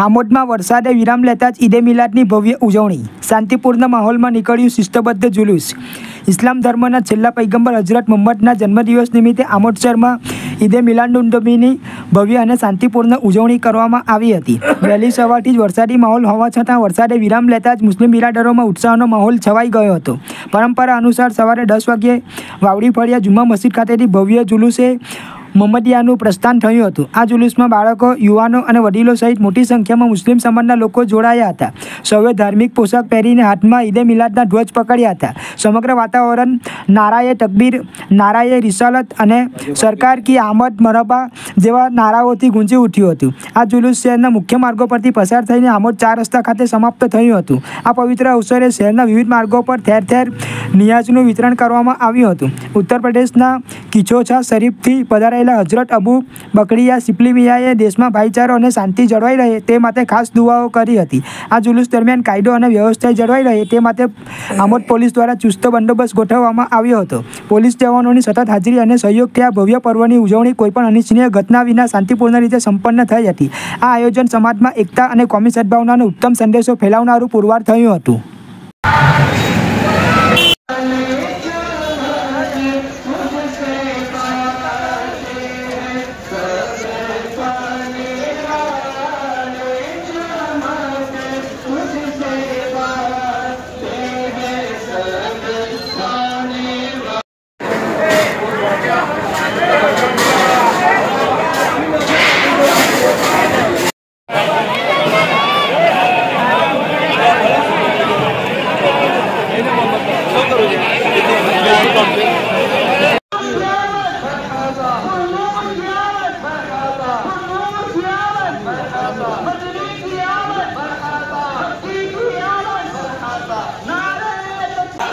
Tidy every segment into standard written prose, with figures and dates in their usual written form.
આમોદમાં વરસાદે વિરામ લેતા જ ઈદે મિલાદની ભવ્ય ઉજવણી. શાંતિપૂર્ણ માહોલમાં નીકળ્યું શિસ્તબદ્ધ જુલુસ. ઇસ્લામ ધર્મના છેલ્લા પૈગંબર હજરત મુહમ્મદના જન્મદિવસ નિમિત્તે આમોદ શહેરમાં ઈદે મિલાદુન્નબીની ભવ્ય અને શાંતિપૂર્ણ ઉજવણી કરવામાં આવી હતી. વહેલી સવારથી જ વરસાદી માહોલ હોવા છતાં વરસાદે વિરામ લેતા જ મુસ્લિમ બિરાદરોમાં ઉત્સાહનો માહોલ છવાઈ ગયો હતો. પરંપરા અનુસાર સવારે 10 વાગ્યે વાવડી ફળિયા જુમ્મા મસ્જિદ ખાતેથી ભવ્ય જુલુસે મોહમ્મદિયાનું પ્રસ્થાન થયું હતું. આ જુલુસમાં બાળકો, યુવાનો અને વડીલો સહિત મોટી સંખ્યામાં મુસ્લિમ સમાજના લોકો જોડાયા હતા. સૌએ ધાર્મિક પોશાક પહેરીને હાથમાં ઈદે મિલાદના ધ્વજ પકડ્યા હતા. સમગ્ર વાતાવરણ નારાએ તકબીર, નારાએ રિસાલત અને સરકાર કી આમદ મરહબા જેવા નારાઓથી ગુંજી ઉઠ્યું હતું. આ જુલુસ શહેરના મુખ્ય માર્ગો પરથી પસાર થઈને આમોદ 4 રસ્તા ખાતે સમાપ્ત થયું હતું. આ પવિત્ર અવસરે શહેરના વિવિધ માર્ગો પર ઠેર ઠેર નિયાઝનું વિતરણ કરવામાં આવ્યું હતું. ઉત્તર પ્રદેશના કિચોછા શરીફથી પધારેલા હજરત અબુ બકરિયા સિપ્લીમિયાએ દેશમાં ભાઈચારો અને શાંતિ જળવાઈ રહે તે માટે ખાસ દુઆઓ કરી હતી. આ જુલુસ દરમિયાન કાયદો અને વ્યવસ્થા જળવાઈ રહે તે માટે આમોદ પોલીસ દ્વારા ચુસ્ત બંદોબસ્ત ગોઠવવામાં આવ્યો હતો. પોલીસ જવાનોની સતત હાજરી અને સહયોગથી આ ભવ્ય પર્વની ઉજવણી કોઈપણ અનિચ્છનીય ઘટના વિના શાંતિપૂર્ણ રીતે સંપન્ન થઈ હતી. આ આયોજન સમાજમાં એકતા અને કોમી સદભાવનાનો ઉત્તમ સંદેશો ફેલાવનારું પુરવાર થયું હતું.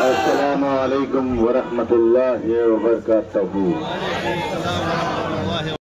अस्सलामुअलैकुम वरहमतुल्लाहि वबरकातुहू।